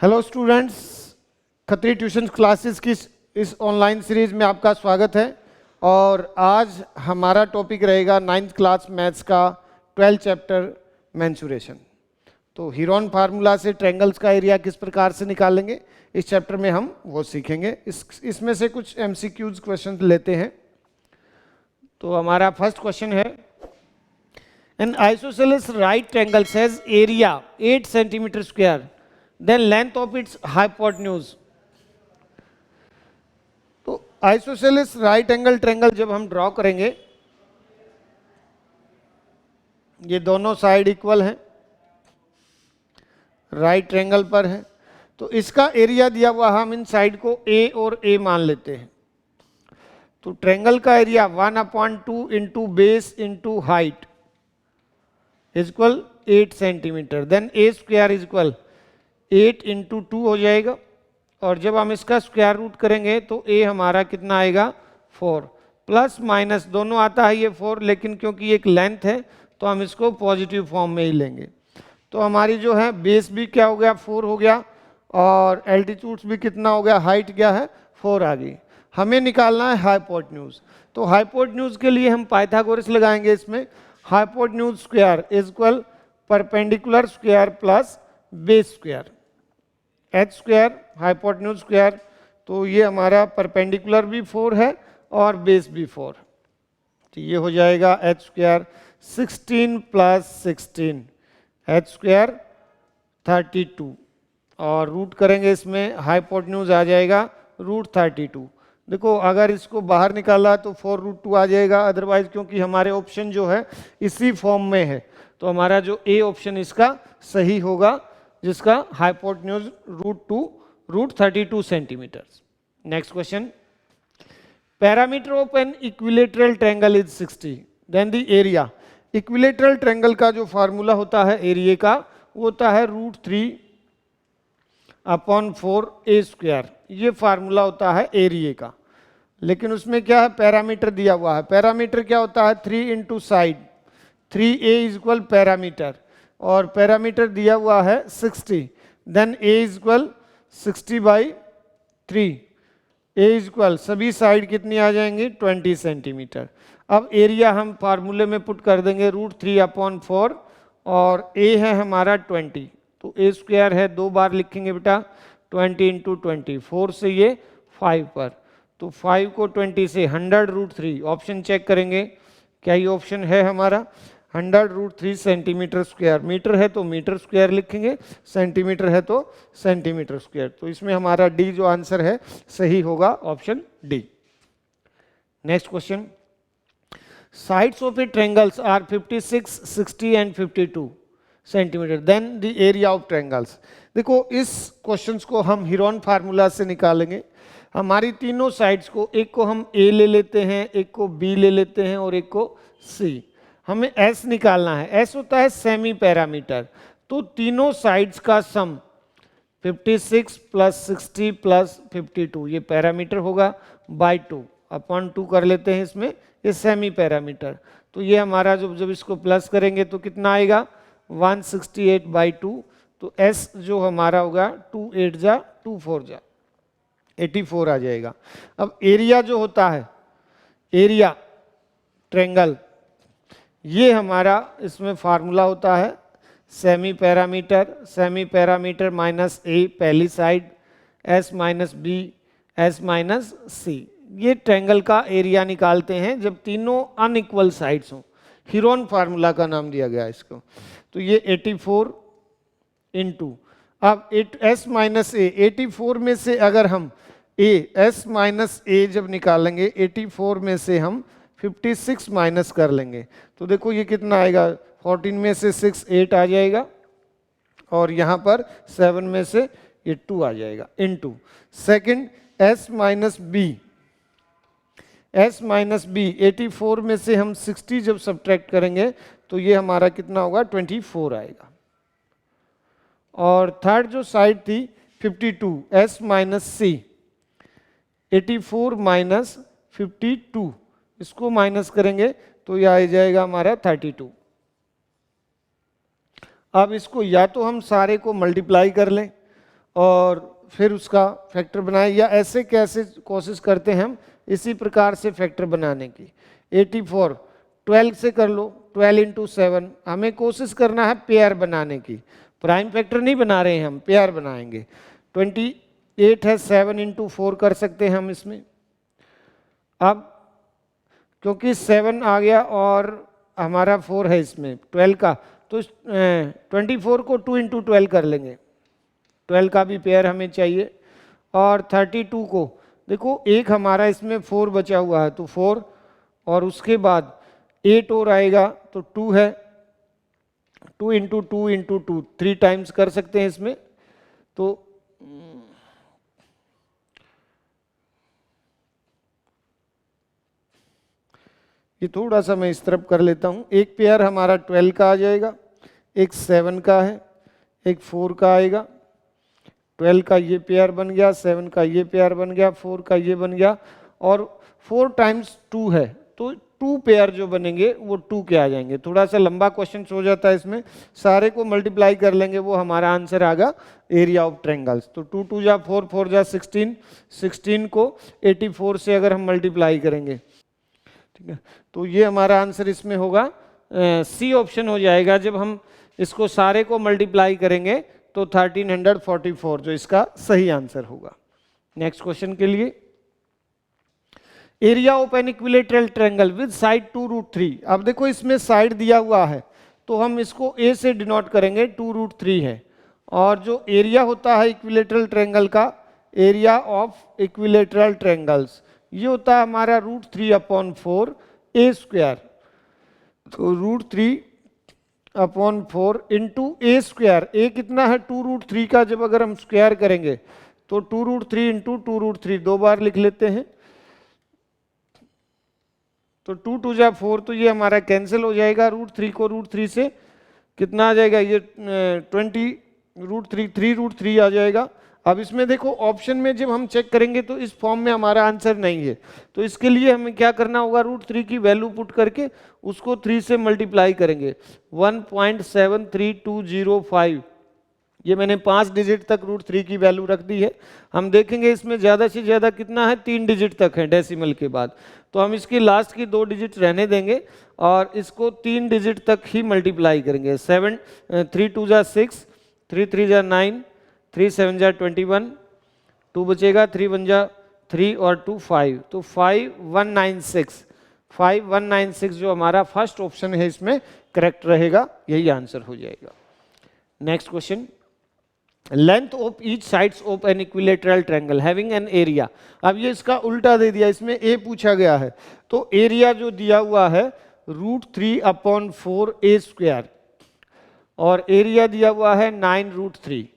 Hello students, Khatri tuition classes की इस online series में आपका स्वागत है। और आज हमारा टॉपिक रहेगा 9th क्लास मैथ्स का 12th चैप्टर मेंसुरेशन। तो हीरोन फार्मूला से ट्रायंगल्स का एरिया किस प्रकार से निकालेंगे इस चैप्टर में हम वो सीखेंगे। इसमें से कुछ MCQs क्वेश्चन लेते हैं। तो हमारा फर्स्ट क्वेश्चन है, N isosceles right triangle has area 8 centimetre square, then length of its hypotenuse। तो आइसोसेलेस राइट एंगल ट्रायंगल जब हम ड्रॉ करेंगे, ये दोनों साइड इक्वल हैं, राइट ट्रायंगल पर है, तो इसका एरिया दिया हुआ हम इन साइड को A और A मान लेते हैं। तो ट्रायंगल का area 1/2 into base into height is equal 8 centimetre, then A square is equal 8 into 2 हो जाएगा। और जब हम इसका स्क्वायर रूट करेंगे तो A हमारा कितना आएगा 4, प्लस माइनस दोनों आता है ये 4, लेकिन क्योंकि एक लेंथ है तो हम इसको पॉजिटिव फॉर्म में ही लेंगे। तो हमारी जो है बेस भी क्या हो गया 4 हो गया, और एल्टीट्यूड्स भी कितना हो गया, हाइट क्या है 4 आ गई। हमें निकालना है हाइपोटेन्यूज। तो हाइपोटेन्यूज के लिए हम पाइथागोरस लगाएंगे। इसमें hypotenuse square is equal perpendicular square plus base square, H square hypotenuse square. तो ये हमारा परपेंडिकुलर भी 4 है और बेस भी 4, तो ये हो जाएगा H square 16 plus 16, H square 32, और रूट करेंगे इसमें हाइपोटेन्यूज आ जाएगा √32। देखो अगर इसको बाहर निकाला तो 4√2 आ जाएगा, अदरवाइज क्योंकि हमारे ऑप्शन जो है इसी फॉर्म में है तो हमारा जो ए ऑप्शन इसका सही होगा, जिसका hypotenuse √32 centimetre. Next question, parameter of an equilateral triangle is 60, then the area. Equilateral triangle का जो फार्मूला होता है एरिया का वो होता है √3/4 A स्क्वायर, ये फार्मूला होता है एरिया का। लेकिन उसमें क्या है, पैरामीटर दिया हुआ है। पैरामीटर क्या होता है 3 into side, 3A is equal parameter, और पैरामीटर दिया हुआ है 60, then A is equal 60/3, A is equal सभी साइड कितनी आ जाएंगी 20 सेंटीमीटर। अब एरिया हम फार्मूले में पुट कर देंगे √3/4, और A है हमारा 20, तो A स्क्वायर है 2 बार लिखेंगे बेटा, 20 इंटू 20, 4 से ये 5 पर, तो 5 को 20 से 100√3, ऑप्शन चेक करेंगे क्या ये ऑप्शन है हमारा 100√3 सेंटीमीटर स्क्वायर। मीटर है तो मीटर स्क्वायर लिखेंगे, सेंटीमीटर है तो सेंटीमीटर स्क्वायर। तो इसमें हमारा डी जो आंसर है सही होगा, option D. Next question, sides of a triangles are 56, 60 and 52 centimetre, then the area of triangles. देखो इस क्वेश्चन को हम हीरोन फार्मूला से निकालेंगे। हमारी तीनों साइड्स को, एक को हम ए ले लेते हैं, एक को बी ले लेते हैं और एक को सी। हमें एस निकालना है। एस होता है सेमी पैरामीटर, तो तीनों साइड्स का सम 56 प्लस 60 प्लस 52, ये पैरामीटर होगा, बाय 2/2 कर लेते हैं इसमें, ये सेमी पैरामीटर। तो ये हमारा जब इसको प्लस करेंगे तो कितना आएगा 168/2। तो एस जो हमारा होगा 2 8 जा 2 4 जा 84 आ जाएगा। अब एरिया जो होता है, एरिया ट्रायंगल, ये हमारा इसमें फार्मूला होता है सेमी पैरामीटर माइनस ए पहली side, S minus B, S minus C. ये ट्रायंगल का एरिया निकालते हैं जब तीनों अनइक्वल साइड्स हों। हीरोन फार्मूला का नाम दिया गया इसको। तो ये 84 इंटू, अब एस माइनस ए, 84 में से अगर हम एस माइनस ए जब निकालेंगे 84 में से हम 56 माइनस कर लेंगे, तो देखो ये कितना आएगा, 14 में से 6 8 आ जाएगा, और यहाँ पर 7 में से ये 2 आ जाएगा, into second S minus B. 84 में से हम 60 जब सब्ट्रैक्ट करेंगे तो ये हमारा कितना होगा 24 आएगा। और थर्ड जो साइड थी 52, एस माइनस सी, 84 माइनस 52, इसको माइनस करेंगे तो यह आ जाएगा हमारा 32। अब इसको या तो हम सारे को मल्टीप्लाई कर लें और फिर उसका फैक्टर बनाए, या ऐसे कैसे कोशिश करते हैं हम इसी प्रकार से फैक्टर बनाने की। 84 12 से कर लो, 12 इंटू 7, हमें कोशिश करना है पेयर बनाने की, प्राइम फैक्टर नहीं बना रहे हैं हम, पेयर बनाएंगे। 28 है, 7 इंटू 4 कर सकते हैं हम इसमें। अब क्योंकि 7 आ गया और हमारा 4 है इसमें 12 का, तो 24 को 2 इंटू 12 कर लेंगे, 12 का भी पेयर हमें चाहिए। और 32 को देखो, एक हमारा इसमें 4 बचा हुआ है तो 4, और उसके बाद 8 और आएगा तो 2 है, 2 इंटू 2 इंटू 2, 3 टाइम्स कर सकते हैं इसमें। तो ये थोड़ा सा मैं इस तरफ कर लेता हूँ। एक पेयर हमारा 12 का आ जाएगा, एक 7 का है, एक 4 का आएगा। 12 का ये पेयर बन गया, 7 का ये पेयर बन गया, 4 का ये बन गया, और 4 टाइम्स 2 है तो 2 पेयर जो बनेंगे वो 2 के आ जाएंगे। थोड़ा सा लंबा क्वेश्चन हो जाता है इसमें, सारे को मल्टीप्लाई कर लेंगे वो हमारा आंसर आएगा एरिया ऑफ ट्रायंगल्स। तो 2 2 जा 4, 4 जा 16, 16 को 84 से अगर हम मल्टीप्लाई करेंगे, ठीक है, तो ये हमारा आंसर इसमें होगा सी ऑप्शन हो जाएगा। जब हम इसको सारे को मल्टीप्लाई करेंगे तो 1344 जो इसका सही आंसर होगा। नेक्स्ट क्वेश्चन के लिए, area of an equilateral triangle with side 2√3। अब देखो इसमें साइड दिया हुआ है तो हम इसको ए से डिनोट करेंगे, 2√3 है, और जो एरिया होता है इक्विलेटरल ट्रायंगल का, एरिया ऑफ इक्विलेटरल ट्रायंगल्स, ये होता है हमारा √3/4 ए स्क्वायर। तो √3/4 इंटू ए स्क्वायर, ए कितना है 2√3 का, जब अगर हम स्क्वायर करेंगे तो 2√3 इंटू 2√3, 2 बार लिख लेते हैं। तो 2 2 जा 4, तो ये हमारा कैंसिल हो जाएगा, √3 को √3 से कितना आ जाएगा, ये 20 √3 आ जाएगा। अब इसमें देखो ऑप्शन में जब हम चेक करेंगे तो इस फॉर्म में हमारा आंसर नहीं है, तो इसके लिए हमें क्या करना होगा, √3 की वैल्यू पुट करके उसको 3 से मल्टीप्लाई करेंगे, 1.73205, ये मैंने 5 डिजिट तक √3 की वैल्यू रख दी है। हम देखेंगे इसमें ज़्यादा से ज़्यादा कितना है, 3 डिजिट तक है डेसिमल के बाद, तो हम इसकी लास्ट की 2 डिजिट रहने देंगे और इसको 3 डिजिट तक ही मल्टीप्लाई करेंगे। 3 2 जा 6, 3 3 जा 9, 3 7 जा 21, 2 बचेगा, 3 1 जा 3 और 2 5, तो 5196 जो हमारा फर्स्ट ऑप्शन है इसमें करेक्ट रहेगा, यही आंसर हो जाएगा। Next question, length of each sides of an equilateral triangle having an area. अब ये इसका उल्टा दे दिया, इसमें ए पूछा गया है तो एरिया जो दिया हुआ है √3/4 ए स्क्वायर, और एरिया दिया हुआ है 9√3,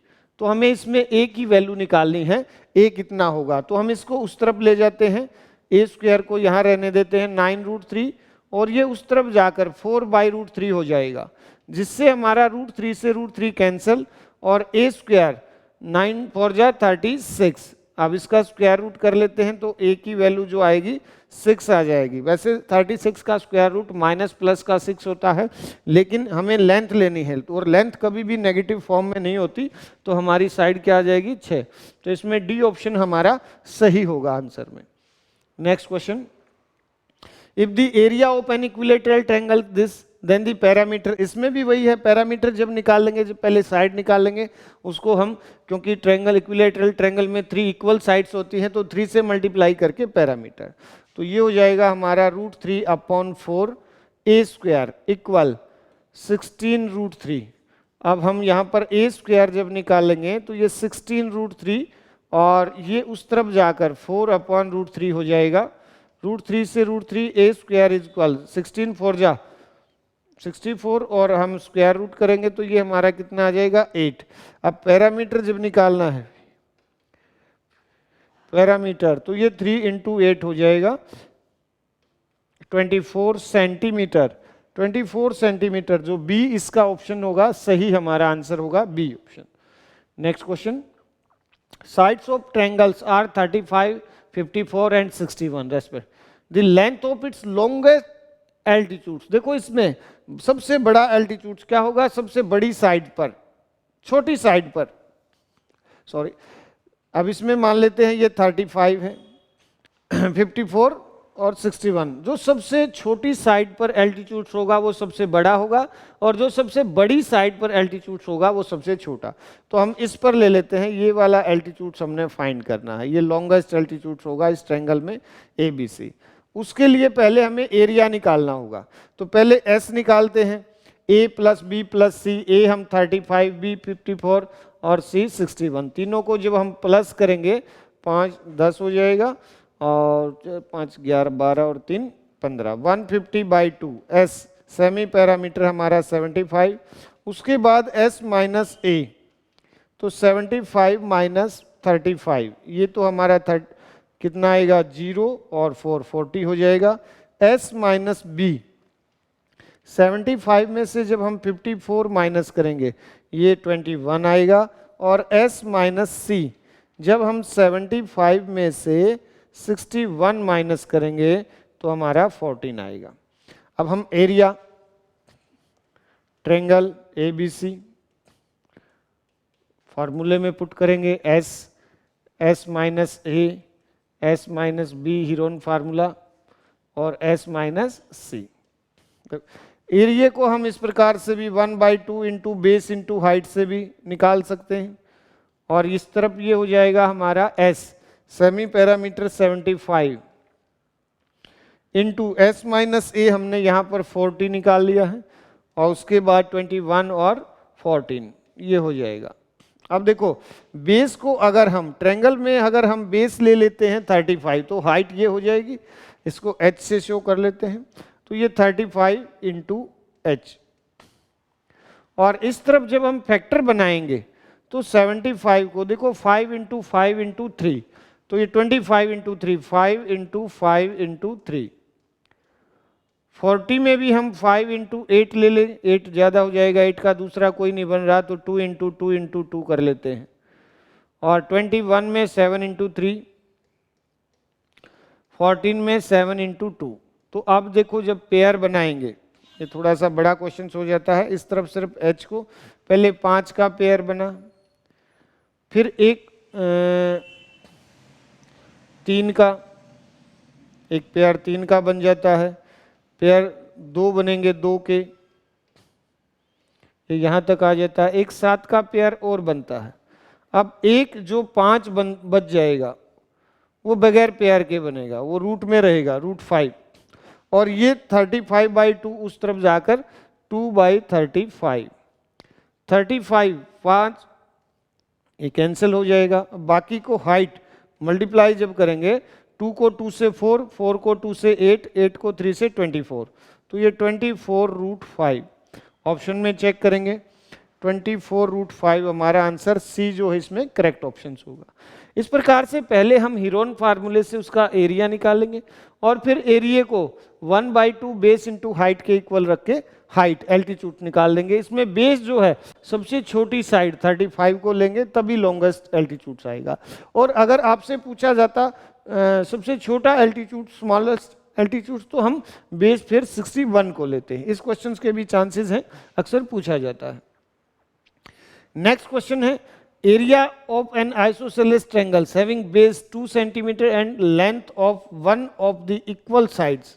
तो हमें इसमें ए की वैल्यू निकालनी है, ए कितना होगा, तो हम इसको उस तरफ ले जाते हैं, ए स्क्वायर को यहाँ रहने देते हैं 9√3, और ये उस तरफ जाकर 4/√3 हो जाएगा, जिससे हमारा √3 से √3 कैंसिल, और ए स्क्वायर 9 4 जा 36। अब इसका स्क्वायर रूट कर लेते हैं तो ए की वैल्यू जो आएगी 6 आ जाएगी। वैसे 36 का स्क्वायर रूट माइनस प्लस का 6 होता है, लेकिन हमें लेंथ लेनी है और लेंथ कभी भी नेगेटिव फॉर्म में नहीं होती, तो हमारी साइड क्या आ जाएगी 6, तो इसमें डी ऑप्शन हमारा सही होगा आंसर में। Next question, if the area of an equilateral triangle this then the parameter, इसमें भी वही है, पैरामीटर जब निकाल लेंगे, जब पहले साइड निकाल लेंगे उसको हम, क्योंकि ट्रायंगल इक्विलेटरल ट्रायंगल में 3 इक्वल साइड्स होती हैं तो 3 से मल्टीप्लाई करके पैरामीटर, तो ये हो जाएगा हमारा √3/4 ए स्क्वायर इक्वल 16√3। अब हम यहाँ पर ए स्क्वायर जब निकालेंगे तो ये 16√3, और ये उस तरफ जाकर 4/√3 हो जाएगा, √3 से √3 ए स्क्वायर इक्वल 16 4 जा 64, और हम स्क्वायर रूट करेंगे तो ये हमारा कितना आ जाएगा 8। अब पैरामीटर जब निकालना है पैरामीटर, तो ये 3 × 8 हो जाएगा 24 सेंटीमीटर, 24 सेंटीमीटर, जो बी इसका ऑप्शन होगा सही, हमारा आंसर होगा B option. Next question, sides of triangles are 35 54 and 61 respect, the length of its longest altitudes. देखो इसमें सबसे बड़ा एल्टीट्यूड क्या होगा, सबसे बड़ी साइड पर, छोटी साइड पर, सॉरी। अब इसमें मान लेते हैं ये 35 है, 54 और 61। जो सबसे छोटी साइड पर एल्टीट्यूड होगा वो सबसे बड़ा होगा, और जो सबसे बड़ी साइड पर एल्टीट्यूड होगा वो सबसे छोटा। तो हम इस पर ले लेते हैं, ये वाला एल्टीट्यूड हमने फाइंड करना है, ये लॉन्गेस्ट एल्टीट्यूड होगा इस ट्रायंगल में ABC। उसके लिए पहले हमें एरिया निकालना होगा। तो पहले S निकालते हैं, A plus B plus C। A हम 35, B 54 और C 61। तीनों को जब हम प्लस करेंगे 5 10 हो जाएगा, और 5 11 12 और 3 15, 150/2। S सेमी पैरामीटर हमारा 75। उसके बाद S माइनस A, तो 75 माइनस 35, ये तो हमारा कितना आएगा 0 और 4 40 हो जाएगा। S माइनस B, 75 में से जब हम 54 माइनस करेंगे ये 21 आएगा, और S माइनस C, जब हम 75 में से 61 माइनस करेंगे तो हमारा 14 आएगा। अब हम एरिया ट्रायंगल ABC फॉर्मूले में पुट करेंगे, S minus A, S minus B Heron formula, और S माइनस C। एरिया को हम इस प्रकार से भी 1/2 इंटू बेस इंटू हाइट से भी निकाल सकते हैं, और इस तरफ ये हो जाएगा हमारा S semi parameter 75 into S minus A, हमने यहाँ पर 40 निकाल लिया है, और उसके बाद 21 और 14 ये हो जाएगा। अब देखो बेस को अगर हम ट्रायंगल में अगर हम बेस ले लेते हैं 35, तो हाइट ये हो जाएगी, इसको H से शो कर लेते हैं, तो ये 35 इंटू H। और इस तरफ जब हम फैक्टर बनाएंगे तो 75 को देखो 5 इंटू 5 इंटू 3, तो ये 25 इंटू 3, 5 इंटू 5 इंटू 3। 40 में भी हम 5 इंटू 8 ले लें, 8 ज़्यादा हो जाएगा, 8 का दूसरा कोई नहीं बन रहा, तो 2 इंटू 2 इंटू 2 कर लेते हैं। और 21 में 7 इंटू 3, 14 में 7 इंटू 2। तो अब देखो जब पेयर बनाएंगे, ये थोड़ा सा बड़ा क्वेश्चन हो जाता है, इस तरफ सिर्फ H को पहले 5 का पेयर बना, फिर एक 3 का, एक पेयर 3 का बन जाता है, पेयर 2 बनेंगे 2 के, यहाँ तक आ जाता है, एक 7 का पेयर और बनता है। अब एक जो 5 बच जाएगा वो बगैर पेयर के बनेगा, वो रूट में रहेगा, √5, और ये 35/2 उस तरफ जाकर 2/35, 35 5 ये कैंसिल हो जाएगा। बाकी को हाइट मल्टीप्लाई जब करेंगे, 2 को 2 से 4, 4 को 2 से 8, 8 को 3 से 24, तो ये 24√5 ऑप्शन में चेक करेंगे, 24√5 हमारा आंसर C जो है इसमें करेक्ट ऑप्शन होगा। इस प्रकार से पहले हम हीरोन फार्मूले से उसका एरिया निकालेंगे, और फिर एरिया को 1/2 बेस इंटू हाइट के इक्वल रख के हाइट एल्टीट्यूड निकाल देंगे। इसमें बेस जो है सबसे छोटी साइड 35 को लेंगे, तभी लॉन्गेस्ट एल्टीट्यूड आएगा। और अगर आपसे पूछा जाता सबसे छोटा एल्टीट्यूड स्मॉलेस्ट एल्टीट्यूड, तो हम बेस फिर 61 को लेते हैं। इस क्वेश्चन के भी चांसेस हैं, अक्सर पूछा जाता है। नेक्स्ट क्वेश्चन है, area of N isosceles triangles having base 2 centimetre and length of one of the equal sides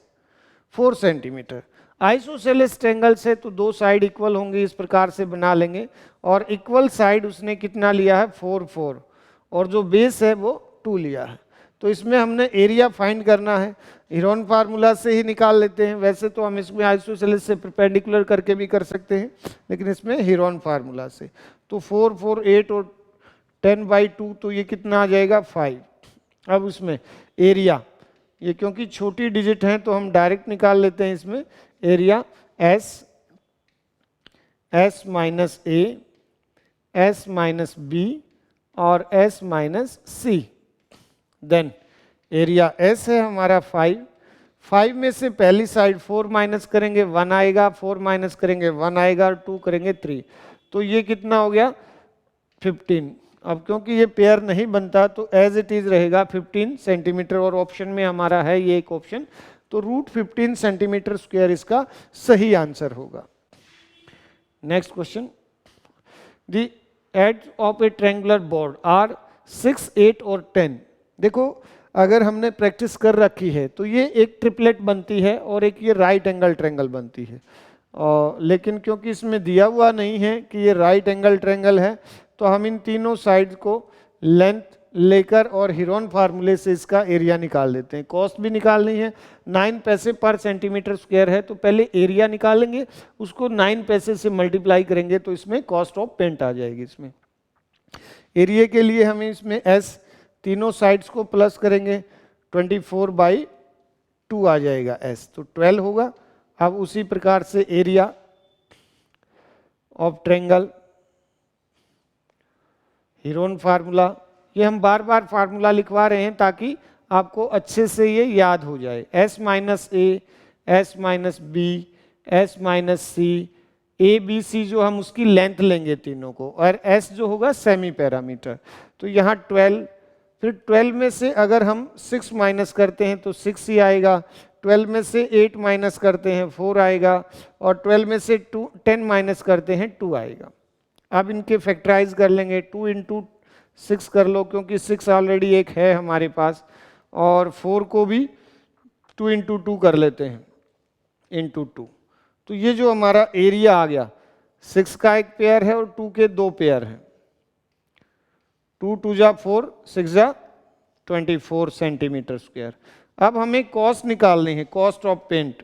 4 centimetre. Isosceles triangle से तो 2 साइड इक्वल होंगे, इस प्रकार से बना लेंगे, और इक्वल साइड उसने कितना लिया है 4 4, और जो बेस है वो 2 लिया है। तो इसमें हमने एरिया फाइंड करना है, हीरोन फार्मूला से ही निकाल लेते हैं। वैसे तो हम इसमें आइसोसेलेस से परपेंडिकुलर करके भी कर सकते हैं, लेकिन इसमें हीरोन फार्मूला से। तो 4 4 8 और 10/2, तो ये कितना आ जाएगा 5। अब उसमें एरिया, ये क्योंकि छोटी डिजिट हैं तो हम डायरेक्ट निकाल लेते हैं इसमें area, S minus A, S minus B और S minus C। Then area S है हमारा 5, 5 में से पहली साइड 4 माइनस करेंगे 1 आएगा, 4 माइनस करेंगे 1 आएगा, 2 करेंगे 3, तो ये कितना हो गया 15। अब क्योंकि ये पेयर नहीं बनता तो एज इट इज रहेगा 15 सेंटीमीटर, और ऑप्शन में हमारा है ये एक ऑप्शन, तो √15 सेंटीमीटर स्क्वायर इसका सही आंसर होगा। Next question, the sides of a triangular board are 6, 8 और 10। देखो अगर हमने प्रैक्टिस कर रखी है तो ये एक ट्रिपलेट बनती है और एक ये राइट एंगल ट्रायंगल बनती है। लेकिन क्योंकि इसमें दिया हुआ नहीं है कि ये राइट एंगल ट्रायंगल है, तो हम इन तीनों साइड को लेंथ लेकर और हीरोन फार्मूले से इसका एरिया निकाल देते हैं। कॉस्ट भी निकालनी है, 9 पैसे पर सेंटीमीटर स्क्वायर है, तो पहले एरिया निकालेंगे, उसको 9 पैसे से मल्टीप्लाई करेंगे तो इसमें कॉस्ट ऑफ पेंट आ जाएगी। इसमें एरिया के लिए हमें इसमें एस तीनों साइड्स को प्लस करेंगे, 24/2 आ जाएगा एस, तो 12 होगा। अब उसी प्रकार से area of triangle, Heron formula, ये हम बार बार फार्मूला लिखवा रहे हैं ताकि आपको अच्छे से ये याद हो जाए। S minus A, S minus B, S minus C, A B C जो हम उसकी लेंथ लेंगे तीनों को, और S जो होगा सेमी पैरामीटर। तो यहाँ 12, फिर 12 में से अगर हम 6 माइनस करते हैं तो 6 ही आएगा, 12 में से 8 माइनस करते हैं 4 आएगा, और 12 में से 10 माइनस करते हैं 2 आएगा। अब इनके फैक्टराइज कर लेंगे, 2 × 6 कर लो क्योंकि 6 ऑलरेडी एक है हमारे पास, और 4 को भी 2 × 2 कर लेते हैं, × 2। तो ये जो हमारा एरिया आ गया, 6 का एक पेयर है और 2 के 2 पेयर हैं, 2 × 2 = 4, 6 × 24 सेंटीमीटर स्क्वायर। अब हमें कॉस्ट निकालनी है, कॉस्ट ऑफ पेंट।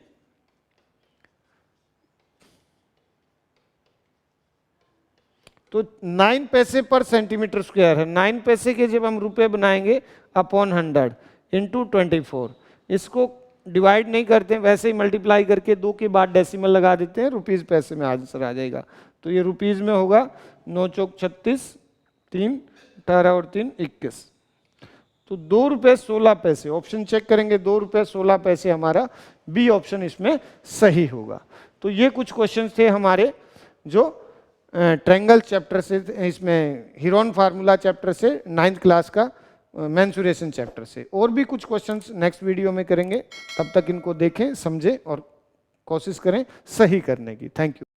तो 9 पैसे पर सेंटीमीटर स्क्वायर है, 9 पैसे के जब हम रुपए बनाएंगे अपॉन 100 × 24, इसको डिवाइड नहीं करते हैं, वैसे ही मल्टीप्लाई करके 2 के बाद डेसिमल लगा देते हैं, रुपीज़ पैसे में आंसर आ जाएगा। तो ये रुपीज़ में होगा 9 चौक 36, 3 18 और 3 21, तो 2 रुपये 16 पैसे। ऑप्शन चेक करेंगे, 2 रुपये 16 पैसे हमारा बी ऑप्शन इसमें सही होगा। तो ये कुछ क्वेश्चंस थे हमारे जो ट्रायंगल चैप्टर से, इसमें हीरोन फार्मूला चैप्टर से, 9th क्लास का मेंसुरेशन चैप्टर से। और भी कुछ क्वेश्चंस नेक्स्ट वीडियो में करेंगे, तब तक इनको देखें, समझें और कोशिश करें सही करने की। Thank you.